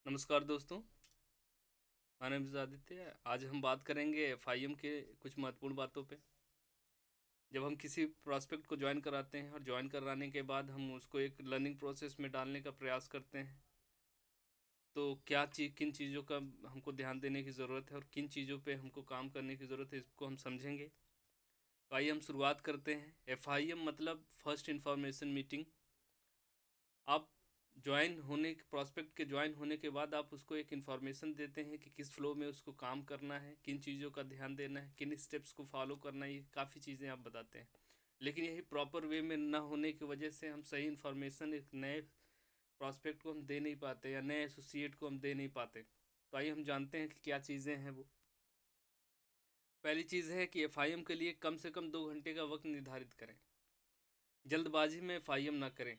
नमस्कार दोस्तों। My name is Aditya. आज हम बात करेंगे एफआईएम के कुछ महत्वपूर्ण बातों पे। जब हम किसी प्रॉस्पेक्ट को ज्वाइन कराते हैं और ज्वाइन कराने के बाद हम उसको एक लर्निंग प्रोसेस में डालने का प्रयास करते हैं, तो किन चीज़ों का हमको ध्यान देने की ज़रूरत है और किन चीज़ों पे हमको काम करने की ज़रूरत है, इसको हम समझेंगे। तो आइए हम शुरुआत करते हैं। एफआईएम मतलब फर्स्ट इन्फॉर्मेशन मीटिंग। आप ज्वाइन होने प्रॉस्पेक्ट के ज्वाइन होने के बाद आप उसको एक इन्फॉर्मेशन देते हैं कि किस फ्लो में उसको काम करना है, किन चीज़ों का ध्यान देना है, किन स्टेप्स को फॉलो करना है, ये काफ़ी चीज़ें आप बताते हैं। लेकिन यही प्रॉपर वे में ना होने की वजह से हम सही इन्फॉर्मेशन एक नए प्रॉस्पेक्ट को हम दे नहीं पाते या नए एसोसिएट को हम दे नहीं पाते। तो आइए हम जानते हैं कि क्या चीज़ें हैं वो। पहली चीज़ है कि एफआईएम के लिए कम से कम 2 घंटे का वक्त निर्धारित करें। जल्दबाजी में एफआईएम ना करें।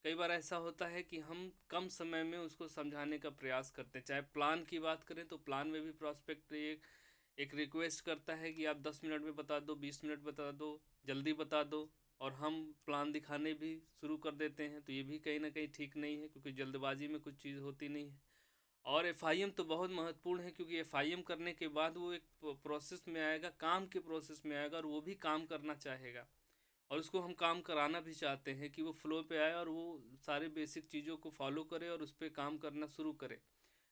कई बार ऐसा होता है कि हम कम समय में उसको समझाने का प्रयास करते हैं। चाहे प्लान की बात करें तो प्लान में भी प्रॉस्पेक्ट एक रिक्वेस्ट करता है कि आप 10 मिनट में बता दो, 20 मिनट बता दो, जल्दी बता दो। और हम प्लान दिखाने भी शुरू कर देते हैं, तो ये भी कहीं ना कहीं ठीक नहीं है, क्योंकि जल्दबाजी में कुछ चीज़ होती नहीं है। और एफआईएम तो बहुत महत्वपूर्ण है, क्योंकि एफआईएम करने के बाद वो एक प्रोसेस में आएगा, काम के प्रोसेस में आएगा, और वो भी काम करना चाहेगा। और उसको हम काम कराना भी चाहते हैं कि वो फ्लो पे आए और वो सारे बेसिक चीज़ों को फॉलो करे और उस पर काम करना शुरू करे।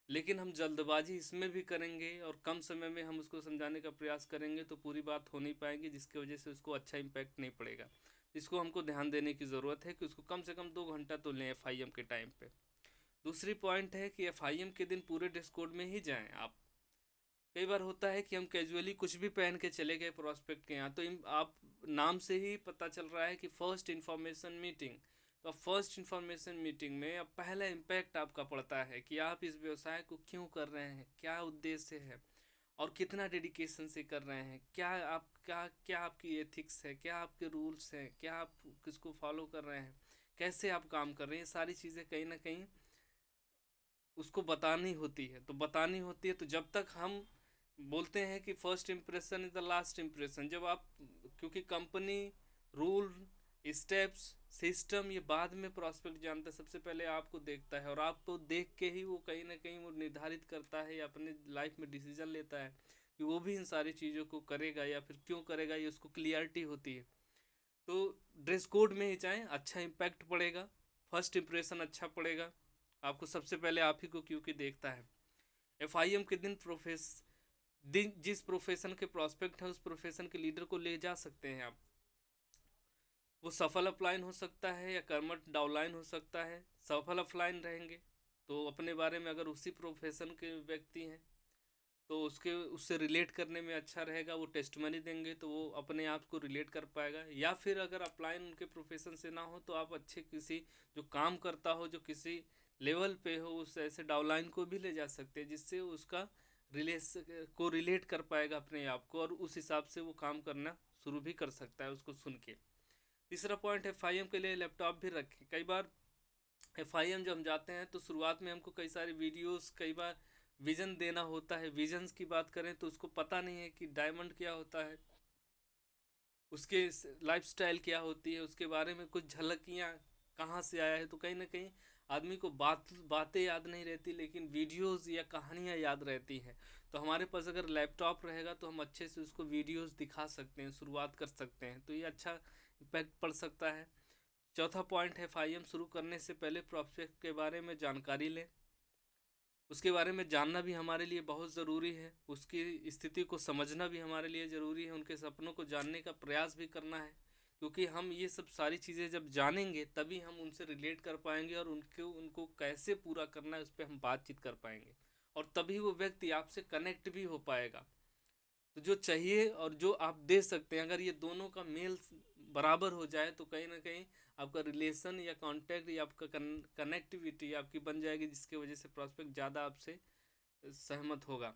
लेकिन हम जल्दबाजी इसमें भी करेंगे और कम समय में हम उसको समझाने का प्रयास करेंगे, तो पूरी बात हो नहीं पाएगी, जिसकी वजह से उसको अच्छा इम्पैक्ट नहीं पड़ेगा। इसको हमको ध्यान देने की ज़रूरत है कि उसको कम से कम 2 घंटा तो लें एफआईएम के टाइम पे। दूसरी पॉइंट है कि एफआईएम के दिन पूरे ड्रेस कोड में ही जाएं आप। कई बार होता है कि हम कैजुअली कुछ भी पहन के चले गए प्रोस्पेक्ट के यहाँ, तो आप नाम से ही पता चल रहा है कि फर्स्ट इन्फॉर्मेशन मीटिंग। तो अब फर्स्ट इन्फॉर्मेशन मीटिंग में अब पहला इम्पैक्ट आपका पड़ता है कि आप इस व्यवसाय को क्यों कर रहे हैं, क्या उद्देश्य है, और कितना डेडिकेशन से कर रहे हैं, क्या आपकी एथिक्स है, क्या आपके रूल्स हैं, क्या आप किसको फॉलो कर रहे हैं, कैसे आप काम कर रहे हैं। ये सारी चीज़ें कहीं ना कहीं उसको बतानी होती है। तो बतानी होती है, तो जब तक हम बोलते हैं कि first impression is the last impression, जब आप, क्योंकि कंपनी, रूल, स्टेप्स, सिस्टम ये बाद में प्रॉस्पेक्ट जानता है, सबसे पहले आपको देखता है, और आपको देख के ही वो कहीं ना कहीं वो निर्धारित करता है या अपने लाइफ में डिसीजन लेता है कि वो भी इन सारी चीज़ों को करेगा या फिर क्यों करेगा, ये उसको क्लियरिटी होती है। तो ड्रेस कोड में ही जाएं, अच्छा इम्पैक्ट पड़ेगा, फर्स्ट इम्प्रेशन अच्छा पड़ेगा। आपको सबसे पहले आप ही को क्योंकि देखता है। एफआईएम के दिन जिस प्रोफेशन के प्रॉस्पेक्ट हैं उस प्रोफेशन के लीडर को ले जा सकते हैं आप। वो सफल अपलाइन हो सकता है या कर्मठ डाउनलाइन हो सकता है। सफल अपलाइन रहेंगे तो अपने बारे में, अगर उसी प्रोफेशन के व्यक्ति हैं तो उसके उससे रिलेट करने में अच्छा रहेगा। वो टेस्टमनी देंगे तो वो अपने आप को रिलेट कर पाएगा। या फिर अगर अपलाइन उनके प्रोफेशन से ना हो तो आप अच्छे किसी जो काम करता हो, जो किसी लेवल पे हो, उस ऐसे डाउनलाइन को भी ले जा सकते हैं, जिससे उसका रिलेस को रिलेट कर पाएगा अपने आप को, और उस हिसाब से वो काम करना शुरू भी कर सकता है उसको सुन के। तीसरा पॉइंट है, एफआईएम के लिए लैपटॉप भी रखें। कई बार एफआईएम जब हम जाते हैं तो शुरुआत में हमको कई सारे वीडियोस, कई बार विजन देना होता है। विजन्स की बात करें तो उसको पता नहीं है कि डायमंड क्या होता है, उसके लाइफस्टाइल क्या होती है, उसके बारे में कुछ झलकियाँ कहाँ से आया है। तो कहीं ना कहीं आदमी को बातें याद नहीं रहती, लेकिन वीडियोस या कहानियाँ याद रहती हैं। तो हमारे पास अगर लैपटॉप रहेगा तो हम अच्छे से उसको वीडियोस दिखा सकते हैं, शुरुआत कर सकते हैं, तो ये अच्छा इम्पैक्ट पड़ सकता है। चौथा पॉइंट है, एफआईएम शुरू करने से पहले प्रॉस्पेक्ट के बारे में जानकारी लें। उसके बारे में जानना भी हमारे लिए बहुत ज़रूरी है, उसकी स्थिति को समझना भी हमारे लिए ज़रूरी है, उनके सपनों को जानने का प्रयास भी करना है। क्योंकि हम ये सब सारी चीज़ें जब जानेंगे तभी हम उनसे रिलेट कर पाएंगे, और उनको कैसे पूरा करना है उस पर हम बातचीत कर पाएंगे, और तभी वो व्यक्ति आपसे कनेक्ट भी हो पाएगा। तो जो चाहिए और जो आप दे सकते हैं, अगर ये दोनों का मेल बराबर हो जाए तो कहीं ना कहीं आपका रिलेशन या कांटेक्ट या आपका कनेक्टिविटी आपकी बन जाएगी, जिसकी वजह से प्रॉस्पेक्ट ज़्यादा आपसे सहमत होगा।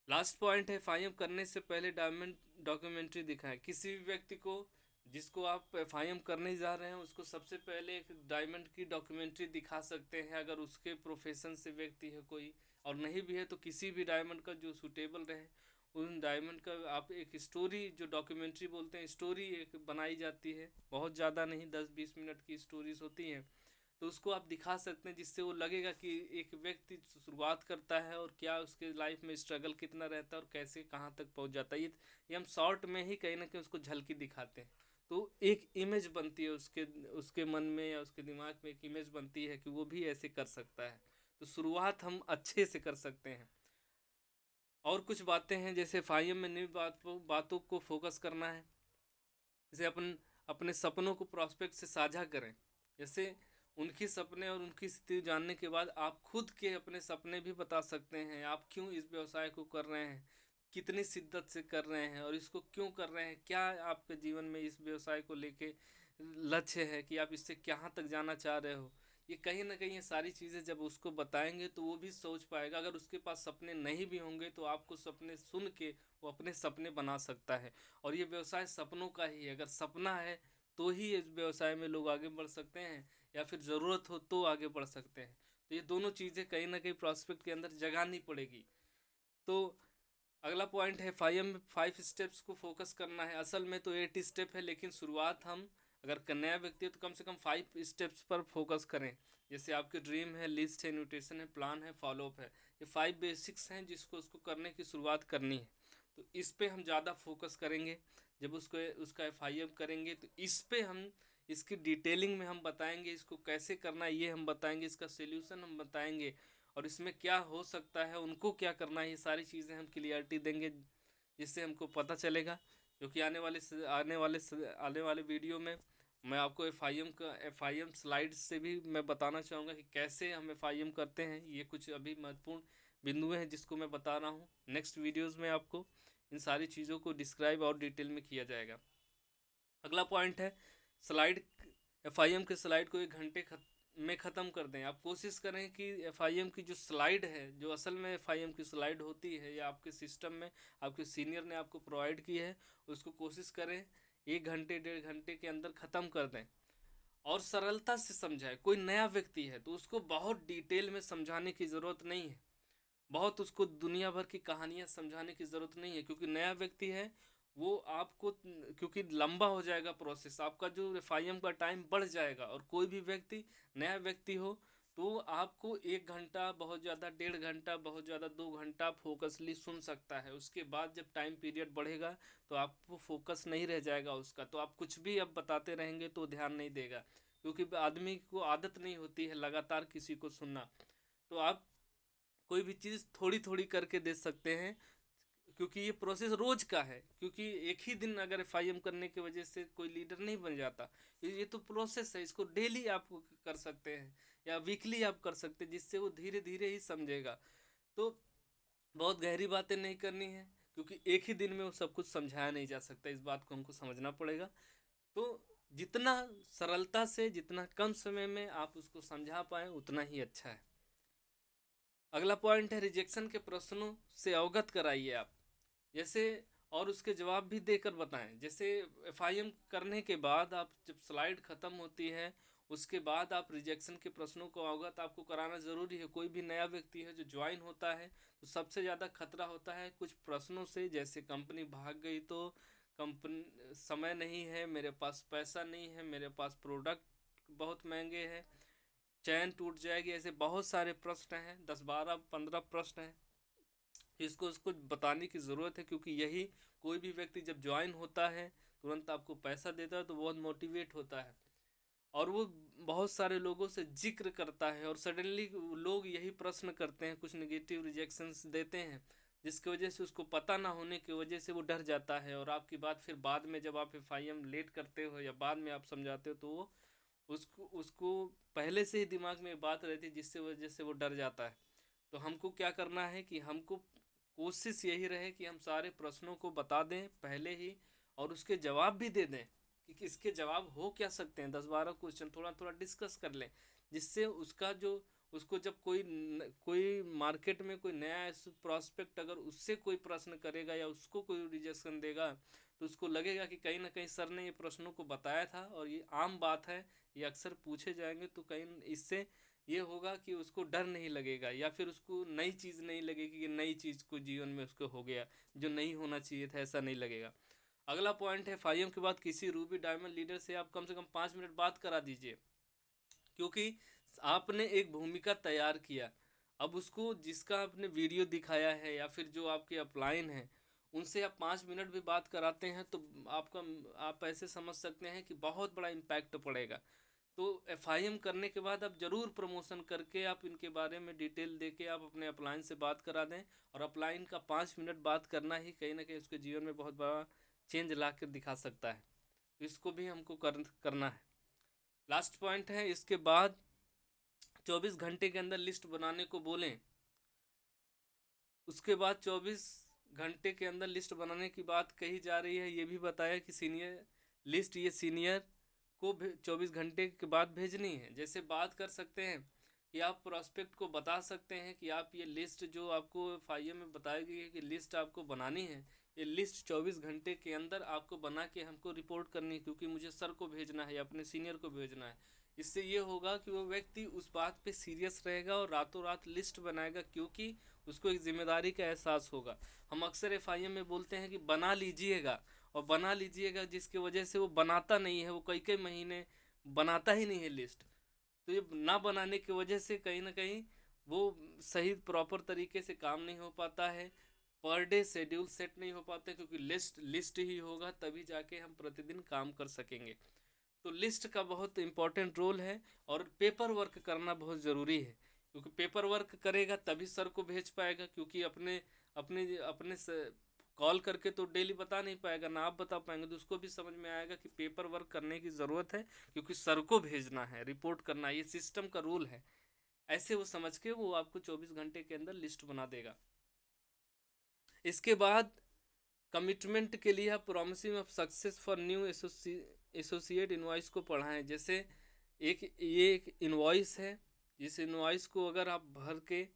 लास्ट पॉइंट है, एफआईएम करने से पहले डायमंड डॉक्यूमेंट्री दिखाएं। किसी भी व्यक्ति को जिसको आप एफआईएम करने जा रहे हैं उसको सबसे पहले एक डायमंड की डॉक्यूमेंट्री दिखा सकते हैं, अगर उसके प्रोफेशन से व्यक्ति है कोई, और नहीं भी है तो किसी भी डायमंड का जो सूटेबल रहे, उन डायमंड का आप एक स्टोरी, जो डॉक्यूमेंट्री बोलते हैं, स्टोरी एक बनाई जाती है, बहुत ज़्यादा नहीं, 10-20 मिनट की स्टोरीज होती हैं। तो उसको आप दिखा सकते हैं, जिससे वो लगेगा कि एक व्यक्ति शुरुआत करता है और क्या उसके लाइफ में स्ट्रगल कितना रहता है और कैसे कहाँ तक पहुँच जाता है। ये हम शॉर्ट में ही कहीं ना कहीं उसको झलकी दिखाते हैं, तो एक इमेज बनती है उसके उसके मन में या उसके दिमाग में, एक इमेज बनती है कि वो भी ऐसे कर सकता है। तो शुरुआत हम अच्छे से कर सकते हैं। और कुछ बातें हैं, जैसे फाइव में नई बातों को फोकस करना है। जैसे अपने सपनों को प्रॉस्पेक्ट से साझा करें। जैसे उनके सपने और उनकी स्थिति जानने के बाद आप खुद के अपने सपने भी बता सकते हैं, आप क्यों इस व्यवसाय को कर रहे हैं, कितनी शिद्दत से कर रहे हैं और इसको क्यों कर रहे हैं, क्या आपके जीवन में इस व्यवसाय को लेके लक्ष्य है कि आप इससे कहाँ तक जाना चाह रहे हो। ये कहीं ना कहीं ये सारी चीज़ें जब उसको बताएंगे तो वो भी सोच पाएगा। अगर उसके पास सपने नहीं भी होंगे तो आपको सपने सुन के वो अपने सपने बना सकता है। और ये व्यवसाय सपनों का ही है। अगर सपना है तो ही इस व्यवसाय में लोग आगे बढ़ सकते हैं, या फिर ज़रूरत हो तो आगे बढ़ सकते हैं। तो ये दोनों चीज़ें कहीं ना कहीं प्रॉस्पेक्ट के अंदर जगानी पड़ेगी। तो अगला पॉइंट है फाइव स्टेप्स को फोकस करना है। असल में तो 8 स्टेप है, लेकिन शुरुआत हम अगर नया व्यक्ति है तो कम से कम 5 स्टेप्स पर फोकस करें। जैसे आपके ड्रीम है, लिस्ट है, न्यूट्रिशन है, प्लान है, फॉलोअप है। ये 5 बेसिक्स हैं जिसको उसको करने की शुरुआत करनी है। तो इस पे हम ज़्यादा फोकस करेंगे। जब उसको उसका FIM करेंगे तो इस पे हम इसकी डिटेलिंग में हम बताएंगे, इसको कैसे करना है ये हम बताएंगे, इसका सोल्यूशन हम बताएंगे, और इसमें क्या हो सकता है, उनको क्या करना है, ये सारी चीज़ें हम क्लियरिटी देंगे, जिससे हमको पता चलेगा। क्योंकि आने वाले वीडियो में मैं आपको FIM स्लाइड से भी मैं बताना चाहूँगा कि कैसे हम FIM करते हैं। ये कुछ अभी महत्वपूर्ण बिंदु हैं जिसको मैं बता रहा हूँ। नेक्स्ट वीडियोज़ में आपको इन सारी चीज़ों को डिस्क्राइब और डिटेल में किया जाएगा। अगला पॉइंट है स्लाइड। FIM के स्लाइड को 1 घंटे में ख़त्म कर दें। आप कोशिश करें कि FIM की जो स्लाइड है, जो असल में FIM की स्लाइड होती है या आपके सिस्टम में आपके सीनियर ने आपको प्रोवाइड की है, उसको कोशिश करें 1 घंटे 1.5 घंटे के अंदर ख़त्म कर दें। और सरलता से समझाएं। कोई नया व्यक्ति है तो उसको बहुत डिटेल में समझाने की ज़रूरत नहीं है, बहुत उसको दुनिया भर की कहानियाँ समझाने की ज़रूरत नहीं है। क्योंकि नया व्यक्ति है वो आपको, क्योंकि लंबा हो जाएगा प्रोसेस, आपका जो FIM का टाइम बढ़ जाएगा। और कोई भी व्यक्ति नया व्यक्ति हो तो आपको 1 घंटा, बहुत ज़्यादा 1.5 घंटा, बहुत ज़्यादा 2 घंटा फोकसली सुन सकता है। उसके बाद जब टाइम पीरियड बढ़ेगा तो आपको फोकस नहीं रह जाएगा उसका, तो आप कुछ भी अब बताते रहेंगे तो ध्यान नहीं देगा। क्योंकि आदमी को आदत नहीं होती है लगातार किसी को सुनना। तो आप कोई भी चीज़ थोड़ी थोड़ी करके दे सकते हैं, क्योंकि ये प्रोसेस रोज का है। क्योंकि एक ही दिन अगर FIM करने की वजह से कोई लीडर नहीं बन जाता। ये तो प्रोसेस है, इसको डेली आप कर सकते हैं या वीकली आप कर सकते हैं, जिससे वो धीरे धीरे ही समझेगा। तो बहुत गहरी बातें नहीं करनी है, क्योंकि एक ही दिन में वो सब कुछ समझाया नहीं जा सकता, इस बात को हमको समझना पड़ेगा। तो जितना सरलता से, जितना कम समय में आप उसको समझा पाएँ उतना ही अच्छा है। अगला पॉइंट है रिजेक्शन के प्रश्नों से अवगत कराइए आप। जैसे और उसके जवाब भी देकर बताएं। जैसे FIM करने के बाद आप जब स्लाइड ख़त्म होती है उसके बाद आप रिजेक्शन के प्रश्नों को अवगत आपको कराना ज़रूरी है। कोई भी नया व्यक्ति है जो ज्वाइन होता है तो सबसे ज़्यादा खतरा होता है कुछ प्रश्नों से, जैसे कंपनी भाग गई तो, कंपनी समय नहीं है, मेरे पास पैसा नहीं है, मेरे पास प्रोडक्ट बहुत महंगे हैं, चैन टूट जाएगी। ऐसे बहुत सारे प्रश्न हैं, 10 12 15 प्रश्न हैं इसको उसको बताने की ज़रूरत है। क्योंकि यही कोई भी व्यक्ति जब ज्वाइन होता है तुरंत आपको पैसा देता है तो बहुत मोटिवेट होता है, और वो बहुत सारे लोगों से जिक्र करता है, और सडनली लोग यही प्रश्न करते हैं, कुछ नेगेटिव रिजेक्शंस देते हैं, जिसकी वजह से उसको पता ना होने की वजह से वो डर जाता है। और आपकी बात फिर बाद में जब आप FIM लेट करते हो या बाद में आप समझाते हो तो वो उसको उसको पहले से ही दिमाग में बात रहती है, जिससे वजह से वो डर जाता है। तो हमको क्या करना है कि हमको कोशिश यही रहे कि हम सारे प्रश्नों को बता दें पहले ही, और उसके जवाब भी दे दें कि इसके जवाब हो क्या सकते हैं। 10 12 क्वेश्चन थोड़ा थोड़ा डिस्कस कर लें, जिससे उसका जो उसको जब कोई मार्केट में कोई नया प्रॉस्पेक्ट अगर उससे कोई प्रश्न करेगा या उसको कोई रिजेक्शन देगा तो उसको लगेगा कि कहीं ना कहीं सर ने ये प्रश्नों को बताया था और ये आम बात है, ये अक्सर पूछे जाएंगे। तो कहीं इससे ये होगा कि उसको डर नहीं लगेगा, या फिर उसको नई चीज़ नहीं लगेगी कि नई चीज़ को जीवन में उसको हो गया जो नहीं होना चाहिए था, ऐसा नहीं लगेगा। अगला पॉइंट है FIM के बाद किसी रूबी डायमंड लीडर से आप कम से कम 5 मिनट बात करा दीजिए। क्योंकि आपने एक भूमिका तैयार किया, अब उसको जिसका आपने वीडियो दिखाया है या फिर जो आपके अपलाइन हैं उनसे आप 5 मिनट भी बात कराते हैं तो आपका आप ऐसे समझ सकते हैं कि बहुत बड़ा इम्पैक्ट पड़ेगा। तो एफआईएम करने के बाद आप ज़रूर प्रमोशन करके आप इनके बारे में डिटेल दे के आप अपने अपलाइन से बात करा दें, और अपलाइन का 5 मिनट बात करना ही कहीं ना कहीं उसके जीवन में बहुत बड़ा चेंज ला कर दिखा सकता है। तो इसको भी हमको करना है। लास्ट पॉइंट है, इसके बाद 24 घंटे के अंदर लिस्ट बनाने को बोलें। उसके बाद 24 घंटे के अंदर लिस्ट बनाने की बात कही जा रही है, ये भी बताया कि सीनियर लिस्ट ये सीनियर को 24 घंटे के बाद भेजनी है। जैसे बात कर सकते हैं कि आप प्रोस्पेक्ट को बता सकते हैं कि आप ये लिस्ट जो आपको एफआईए में बताई गई है कि लिस्ट आपको बनानी है, ये लिस्ट 24 घंटे के अंदर आपको बना के हमको रिपोर्ट करनी है, क्योंकि मुझे सर को भेजना है या अपने सीनियर को भेजना है। इससे ये होगा कि वो व्यक्ति उस बात पे सीरियस रहेगा और रातों रात लिस्ट बनाएगा, क्योंकि उसको एक जिम्मेदारी का एहसास होगा। हम अक्सर एफआईएम में बोलते हैं कि बना लीजिएगा, और बना लीजिएगा जिसकी वजह से वो बनाता नहीं है, वो कई कई महीने बनाता ही नहीं है लिस्ट। तो ये ना बनाने की वजह से कहीं ना कहीं वो सही प्रॉपर तरीके से काम नहीं हो पाता है, पर डे शेड्यूल सेट नहीं हो पाते, क्योंकि लिस्ट लिस्ट ही होगा तभी जाके हम प्रतिदिन काम कर सकेंगे। तो लिस्ट का बहुत इम्पोर्टेंट रोल है, और पेपर वर्क करना बहुत ज़रूरी है, क्योंकि पेपर वर्क करेगा तभी सर को भेज पाएगा, क्योंकि अपने अपने अपने से कॉल करके तो डेली बता नहीं पाएगा, ना आप बता पाएंगे, तो उसको भी समझ में आएगा कि पेपर वर्क करने की ज़रूरत है, क्योंकि सर को भेजना है, रिपोर्ट करना है, ये सिस्टम का रूल है। ऐसे वो समझ के वो आपको 24 घंटे के अंदर लिस्ट बना देगा। इसके बाद कमिटमेंट के लिए आप promising of success for new associate invoice को पढ़ाएं। जैसे ये एक इनवॉइस है, जिस इनवॉइस को अगर आप भर के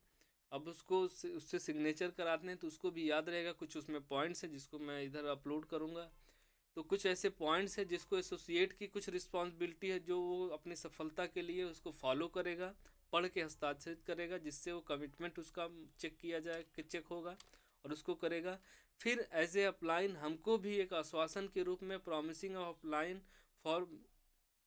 अब उसको उससे सिग्नेचर कराते हैं तो उसको भी याद रहेगा। कुछ उसमें पॉइंट्स हैं जिसको मैं इधर अपलोड करूँगा। तो कुछ ऐसे पॉइंट्स हैं जिसको एसोसिएट की कुछ रिस्पॉन्सिबिलिटी है, जो वो अपनी सफलता के लिए उसको फॉलो करेगा, पढ़ के हस्ताक्षरित करेगा, जिससे वो कमिटमेंट उसका चेक किया जाए, चेक होगा और उसको करेगा। फिर एज ए अपलाइन हमको भी एक आश्वासन के रूप में promising of upline for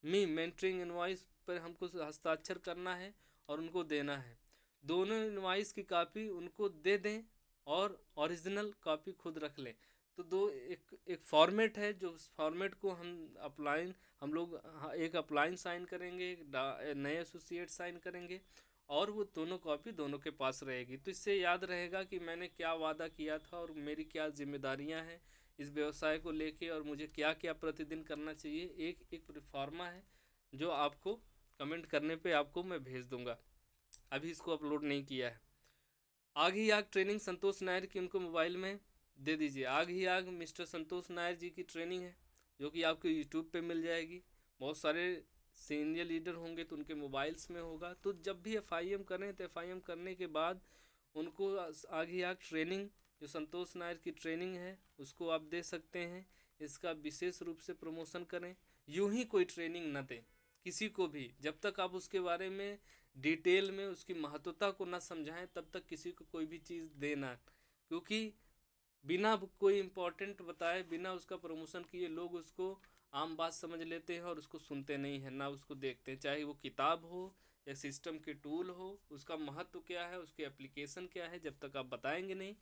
me mentoring invoice पर हमको हस्ताक्षर करना है और उनको देना है। दोनों इनवॉइस की कॉपी उनको दे दें और ओरिजिनल कॉपी खुद रख लें। तो एक फॉर्मेट है, जो फॉर्मेट को हम लोग एक अपलाइन साइन करेंगे, एक नए एसोसिएट साइन करेंगे, और वो दोनों कॉपी दोनों के पास रहेगी। तो इससे याद रहेगा कि मैंने क्या वादा किया था और मेरी क्या जिम्मेदारियां हैं इस व्यवसाय को लेके, और मुझे क्या क्या प्रतिदिन करना चाहिए। एक एक प्रोफार्मा है जो आपको कमेंट करने पे आपको मैं भेज दूंगा, अभी इसको अपलोड नहीं किया है। आग ही आग ट्रेनिंग संतोष नायर की उनको मोबाइल में दे दीजिए। आग ही आग मिस्टर संतोष नायर जी की ट्रेनिंग है, जो कि आपको यूट्यूब पे मिल जाएगी। बहुत सारे सीनियर लीडर होंगे तो उनके मोबाइल्स में होगा। तो जब भी एफआईएम करें तो एफआईएम करने के बाद उनको आग ही आग ट्रेनिंग, जो संतोष नायर की ट्रेनिंग है, उसको आप दे सकते हैं। इसका विशेष रूप से प्रमोशन करें। यूं ही कोई ट्रेनिंग न दें किसी को भी, जब तक आप उसके बारे में डिटेल में उसकी महत्वता को ना समझाएं तब तक किसी को कोई भी चीज़ देना, क्योंकि बिना कोई इम्पोर्टेंट बताए, बिना उसका प्रमोशन किए लोग उसको आम बात समझ लेते हैं और उसको सुनते नहीं हैं, ना उसको देखते हैं। चाहे वो किताब हो या सिस्टम के टूल हो, उसका महत्व क्या है, उसके एप्लीकेशन क्या है, जब तक आप बताएंगे नहीं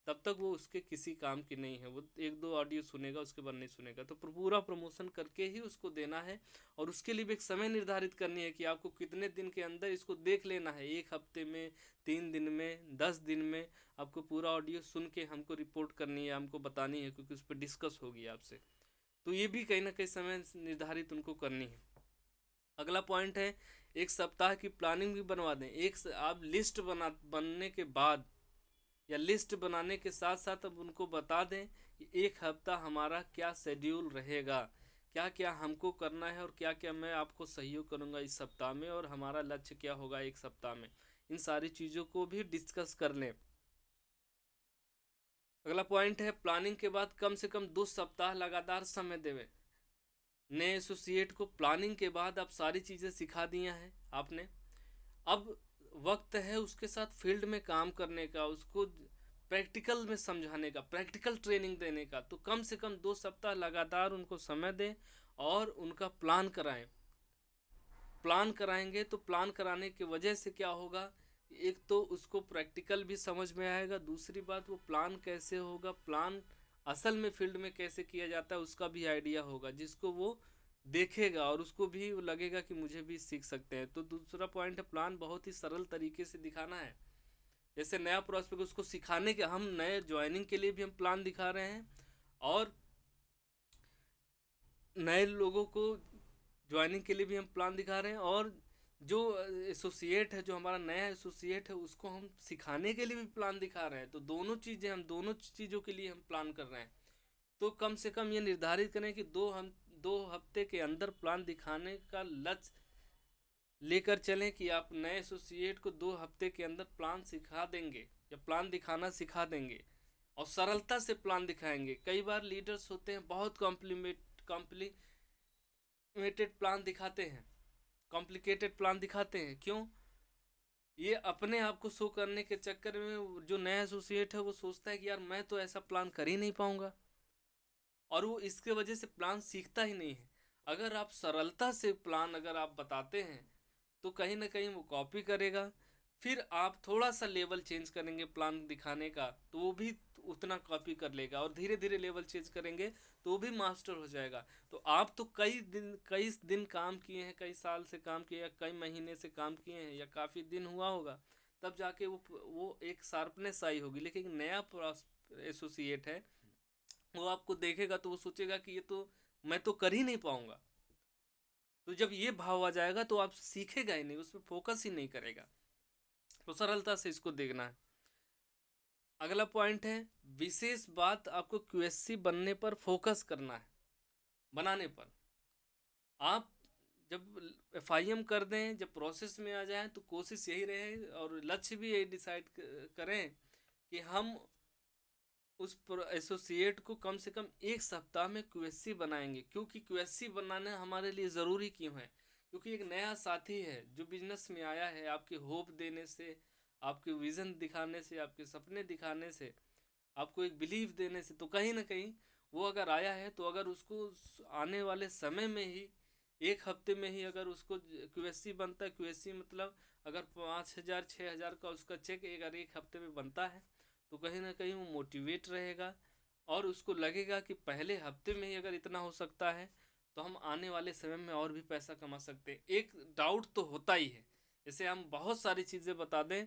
तब तक वो उसके किसी काम की नहीं है। वो एक दो ऑडियो सुनेगा, उसके बाद नहीं सुनेगा। तो पूरा प्रमोशन करके ही उसको देना है, और उसके लिए भी एक समय निर्धारित करनी है कि आपको कितने दिन के अंदर इसको देख लेना है। 1 हफ्ते में, 3 दिन में, 10 दिन में आपको पूरा ऑडियो सुन के हमको रिपोर्ट करनी है, हमको बतानी है, क्योंकि उस पर डिस्कस होगी आपसे। तो ये भी कहीं ना कहीं समय निर्धारित उनको करनी है। अगला पॉइंट है, एक सप्ताह की प्लानिंग भी बनवा दें। आप लिस्ट बनने के बाद या लिस्ट बनाने के साथ साथ अब उनको बता दें कि 1 हफ्ता हमारा क्या शेड्यूल रहेगा, क्या क्या हमको करना है, और क्या क्या मैं आपको सहयोग करूंगा इस सप्ताह में, और हमारा लक्ष्य क्या होगा 1 सप्ताह में। इन सारी चीज़ों को भी डिस्कस कर लें। अगला पॉइंट है, प्लानिंग के बाद कम से कम 2 सप्ताह लगातार समय देवें। नए एसोसिएट को प्लानिंग के बाद आप सारी चीज़ें सिखा दिया हैं आपने, अब वक्त है उसके साथ फील्ड में काम करने का, उसको प्रैक्टिकल में समझाने का, प्रैक्टिकल ट्रेनिंग देने का। तो कम से कम 2 सप्ताह लगातार उनको समय दें और उनका प्लान कराएं। प्लान कराएंगे तो प्लान कराने की वजह से क्या होगा, एक तो उसको प्रैक्टिकल भी समझ में आएगा, दूसरी बात वो प्लान कैसे होगा, प्लान असल में फील्ड में कैसे किया जाता है उसका भी आइडिया होगा, जिसको वो देखेगा और उसको भी लगेगा कि मुझे भी सीख सकते हैं। तो दूसरा पॉइंट है, प्लान बहुत ही सरल तरीके से दिखाना है। जैसे नया प्रॉस्पेक्ट उसको सिखाने के, हम नए ज्वाइनिंग के लिए भी हम प्लान दिखा रहे हैं, और नए लोगों को ज्वाइनिंग के लिए भी हम प्लान दिखा रहे हैं, और जो एसोसिएट है, जो हमारा नया एसोसिएट है, उसको हम सिखाने के लिए भी प्लान दिखा रहे हैं। तो दोनों चीज़ें, हम दोनों चीज़ों के लिए हम प्लान कर रहे हैं। तो कम से कम ये निर्धारित करें कि 2 हफ्ते के अंदर प्लान दिखाने का लक्ष्य लेकर चलें, कि आप नए एसोसिएट को 2 हफ्ते के अंदर प्लान सिखा देंगे या प्लान दिखाना सिखा देंगे, और सरलता से प्लान दिखाएंगे। कई बार लीडर्स होते हैं बहुत कॉम्प्लीमेटेड प्लान दिखाते हैं, कॉम्प्लिकेटेड प्लान दिखाते हैं। क्यों? ये अपने आप को शो करने के चक्कर में जो नया एसोसिएट है वो सोचता है कि यार मैं तो ऐसा प्लान कर ही नहीं पाऊंगा, और वो इसके वजह से प्लान सीखता ही नहीं है। अगर आप सरलता से प्लान अगर आप बताते हैं तो कहीं ना कहीं वो कॉपी करेगा। फिर आप थोड़ा सा लेवल चेंज करेंगे प्लान दिखाने का तो वो भी उतना कॉपी कर लेगा, और धीरे धीरे लेवल चेंज करेंगे तो वो भी मास्टर हो जाएगा। तो आप तो कई दिन काम किए हैं, कई साल से काम किए, या कई महीने से काम किए हैं, या काफ़ी दिन हुआ होगा, तब जाके वो एक शार्पनेस आई होगी। लेकिन नया एसोसिएट है, वो आपको देखेगा तो वो सोचेगा कि ये तो मैं तो कर ही नहीं पाऊंगा। तो जब ये भाव आ जाएगा तो आप सीखेगा ही नहीं, उस पर फोकस ही नहीं करेगा। तो सरलता से इसको देखना है। अगला पॉइंट है, विशेष बात आपको क्यूएससी बनने पर फोकस करना है, बनाने पर। आप जब एफआईएम कर दें, जब प्रोसेस में आ जाएं, तो कोशिश यही रहे और लक्ष्य भी यही डिसाइड करें कि हम उस एसोसिएट को कम से कम 1 सप्ताह में क्यूएससी बनाएंगे। क्योंकि क्यूएससी बनाना हमारे लिए ज़रूरी क्यों है? क्योंकि एक नया साथी है जो बिजनेस में आया है, आपके होप देने से, आपके विज़न दिखाने से, आपके सपने दिखाने से, आपको एक बिलीव देने से, तो कहीं ना कहीं वो अगर आया है, तो अगर उसको आने वाले समय में ही 1 हफ्ते में ही अगर उसको क्यूएससी बनता है, क्यूएससी मतलब अगर 5,000 6,000 का उसका चेक अगर 1 हफ्ते में बनता है, तो कहीं ना कहीं वो मोटिवेट रहेगा, और उसको लगेगा कि पहले हफ्ते में ही अगर इतना हो सकता है तो हम आने वाले समय में और भी पैसा कमा सकते हैं। एक डाउट तो होता ही है, जैसे हम बहुत सारी चीज़ें बता दें,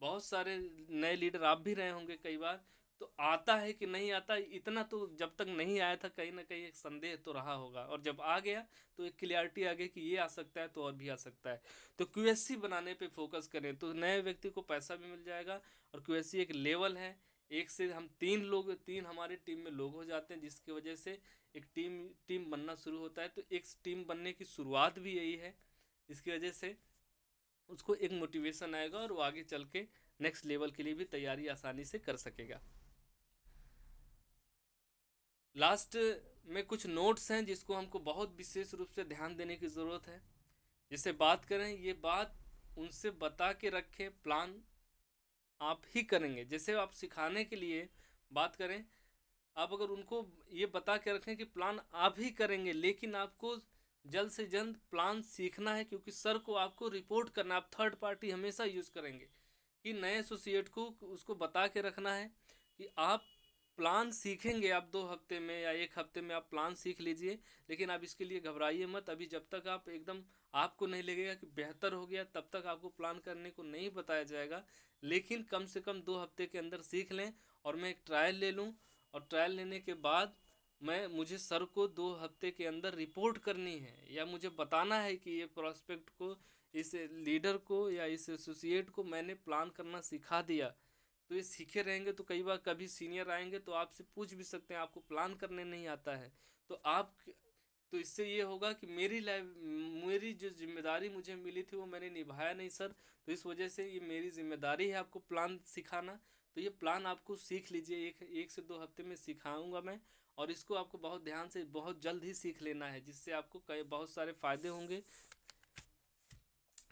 बहुत सारे नए लीडर आप भी रहे होंगे कई बार, तो आता है कि नहीं आता, इतना तो जब तक नहीं आया था कहीं ना कहीं एक संदेह तो रहा होगा, और जब आ गया तो एक क्लियरिटी आ गई कि ये आ सकता है तो और भी आ सकता है। तो क्यूएससी बनाने पे फोकस करें तो नए व्यक्ति को पैसा भी मिल जाएगा, और क्यूएससी एक लेवल है, एक से हम 3 हमारे टीम में लोग हो जाते हैं, जिसकी वजह से एक टीम बनना शुरू होता है। तो एक टीम बनने की शुरुआत भी यही है, इसकी वजह से उसको एक मोटिवेशन आएगा और वो आगे चल के नेक्स्ट लेवल के लिए भी तैयारी आसानी से कर सकेगा। लास्ट में कुछ नोट्स हैं जिसको हमको बहुत विशेष रूप से ध्यान देने की ज़रूरत है। जिससे बात करें, ये बात उनसे बता के रखें, प्लान आप ही करेंगे। जैसे आप सिखाने के लिए बात करें, आप अगर उनको ये बता के रखें कि प्लान आप ही करेंगे, लेकिन आपको जल्द से जल्द प्लान सीखना है, क्योंकि सर को आपको रिपोर्ट करना, आप थर्ड पार्टी हमेशा यूज़ करेंगे, कि नए एसोसिएट को उसको बता के रखना है कि आप प्लान सीखेंगे, आप 2 हफ्ते में या 1 हफ्ते में आप प्लान सीख लीजिए, लेकिन आप इसके लिए घबराइए मत। अभी जब तक आप एकदम आपको नहीं लगेगा कि बेहतर हो गया, तब तक आपको प्लान करने को नहीं बताया जाएगा। लेकिन कम से कम 2 हफ्ते के अंदर सीख लें, और मैं एक ट्रायल ले लूँ, और ट्रायल लेने के बाद मुझे सर को 2 हफ्ते के अंदर रिपोर्ट करनी है, या मुझे बताना है कि ये प्रोस्पेक्ट को, इस लीडर को या इस एसोसिएट को मैंने प्लान करना सिखा दिया। तो ये सीखे रहेंगे तो कई बार कभी सीनियर आएंगे तो आपसे पूछ भी सकते हैं आपको प्लान करने नहीं आता है, तो आप, तो इससे ये होगा कि मेरी जो जिम्मेदारी मुझे मिली थी वो मैंने निभाया नहीं सर, तो इस वजह से ये मेरी जिम्मेदारी है आपको प्लान सिखाना। तो ये प्लान आपको सीख लीजिए, एक से 2 हफ्ते में सिखाऊंगा मैं, और इसको आपको बहुत ध्यान से बहुत जल्द ही सीख लेना है, जिससे आपको कई बहुत सारे फ़ायदे होंगे।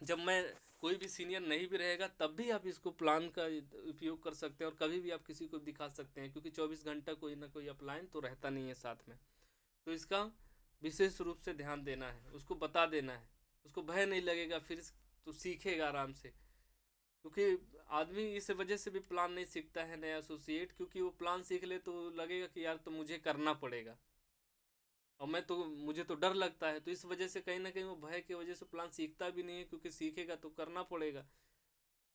जब मैं कोई भी सीनियर नहीं भी रहेगा तब भी आप इसको प्लान का उपयोग कर सकते हैं, और कभी भी आप किसी को दिखा सकते हैं, क्योंकि 24 घंटा कोई ना कोई अपलाइन तो रहता नहीं है साथ में। तो इसका विशेष रूप से ध्यान देना है, उसको बता देना है। उसको भय नहीं लगेगा, फिर तो सीखेगा आराम से। क्योंकि आदमी इस वजह से भी प्लान नहीं सीखता है नया एसोसिएट, क्योंकि वो प्लान सीख ले तो लगेगा कि यार तो मुझे करना पड़ेगा, और मुझे तो डर लगता है, तो इस वजह से कहीं ना कहीं वो भय की वजह से प्लान सीखता भी नहीं है, क्योंकि सीखेगा तो करना पड़ेगा।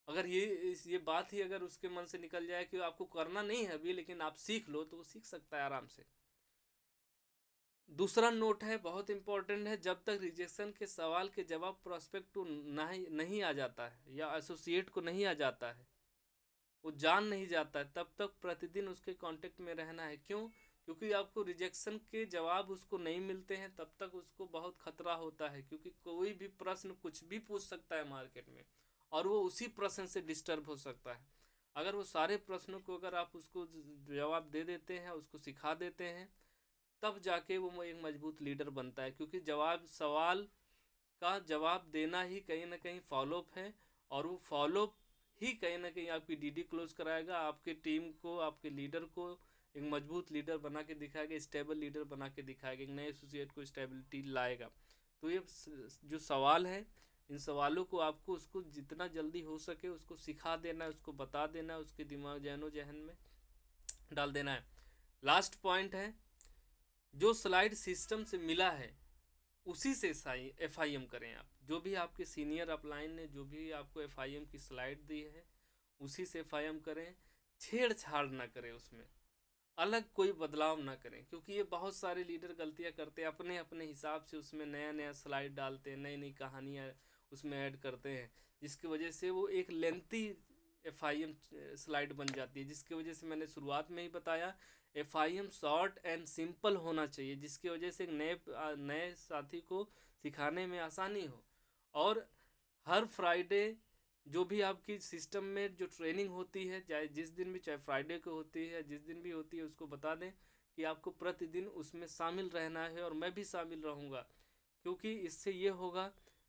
अगर ये बात ही अगर उसके मन से निकल जाए कि आपको करना नहीं है अभी, लेकिन आप सीख लो, तो वो सीख सकता है आराम से। दूसरा नोट है, बहुत इंपॉर्टेंट है, जब तक रिजेक्शन के सवाल के जवाब प्रोस्पेक्ट को नहीं आ जाता है या एसोसिएट को नहीं आ जाता है, वो जान नहीं जाता है, तब तक प्रतिदिन उसके कांटेक्ट में रहना है। क्यों? क्योंकि आपको रिजेक्शन के जवाब उसको नहीं मिलते हैं, तब तक उसको बहुत खतरा होता है, क्योंकि कोई भी प्रश्न कुछ भी पूछ सकता है मार्केट में, और वो उसी प्रश्न से डिस्टर्ब हो सकता है। अगर वो सारे प्रश्नों को अगर आप उसको जवाब दे देते हैं, उसको सिखा देते हैं, तब जाके वो एक मजबूत लीडर बनता है। क्योंकि सवाल का जवाब देना ही कहीं ना कहीं फॉलोअप है, और वो फॉलोअप ही कहीं ना कहीं आपकी डीडी क्लोज कराएगा, आपके टीम को, आपके लीडर को एक मजबूत लीडर बना के दिखाएगा, स्टेबल लीडर बना के दिखाएगा, एक नए एसोसिएट को स्टेबिलिटी लाएगा। तो ये जो सवाल है, इन सवालों को आपको उसको जितना जल्दी हो सके उसको सिखा देना है, उसको बता देना है, उसके दिमाग जहनो जहन में डाल देना है। लास्ट पॉइंट है, जो स्लाइड सिस्टम से मिला है उसी से FIM करें। आप जो भी आपके सीनियर अपलाइन ने जो भी आपको FIM की स्लाइड दी है, उसी से FIM करें, छेड़छाड़ ना करें, उसमें अलग कोई बदलाव ना करें। क्योंकि ये बहुत सारे लीडर गलतियां करते हैं, अपने अपने हिसाब से उसमें नया नया स्लाइड डालते हैं, नई नई कहानियाँ उसमें ऐड करते हैं, जिसकी वजह से वो एक लेंथी FIM स्लाइड बन जाती है। जिसकी वजह से मैंने शुरुआत में ही बताया, FIM शॉर्ट एंड सिंपल होना चाहिए, जिसकी वजह से एक नए साथी को सिखाने में आसानी हो। और हर फ्राइडे जो भी आपकी सिस्टम में जो ट्रेनिंग होती है, चाहे जिस दिन भी, चाहे फ्राइडे को होती है, जिस दिन भी होती है, उसको बता दें कि आपको प्रतिदिन उसमें शामिल रहना है, और मैं भी शामिल रहूँगा। क्योंकि इससे ये होगा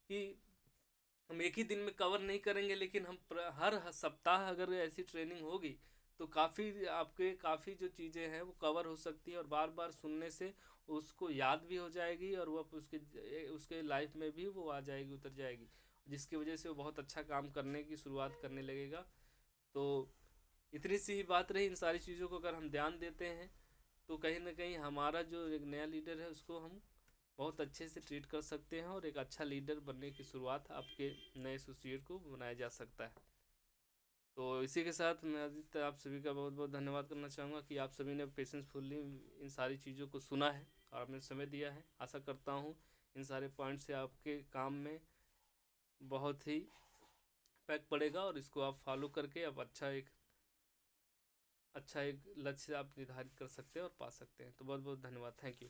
कि हम एक ही दिन में कवर नहीं करेंगे, लेकिन हम हर सप्ताह अगर ऐसी ट्रेनिंग होगी तो काफ़ी जो चीज़ें हैं वो कवर हो सकती है, और बार बार सुनने से उसको याद भी हो जाएगी, और वो उसके लाइफ में भी वो आ जाएगी, उतर जाएगी, जिसकी वजह से वो बहुत अच्छा काम करने की शुरुआत करने लगेगा। तो इतनी सी ही बात रही। इन सारी चीज़ों को अगर हम ध्यान देते हैं तो कहीं ना कहीं हमारा जो एक नया लीडर है उसको हम बहुत अच्छे से ट्रीट कर सकते हैं, और एक अच्छा लीडर बनने की शुरुआत आपके नए एसोसिएट को बनाया जा सकता है। तो इसी के साथ मैं आदित्य आप सभी का बहुत बहुत धन्यवाद करना चाहूँगा कि आप सभी ने पेशेंसफुली इन सारी चीज़ों को सुना है और आपने समय दिया है। आशा करता हूँ इन सारे पॉइंट से आपके काम में बहुत ही इम्पैक्ट पड़ेगा, और इसको आप फॉलो करके आप अच्छा एक लक्ष्य आप निर्धारित कर सकते हैं और पा सकते हैं। तो बहुत बहुत धन्यवाद, थैंक यू।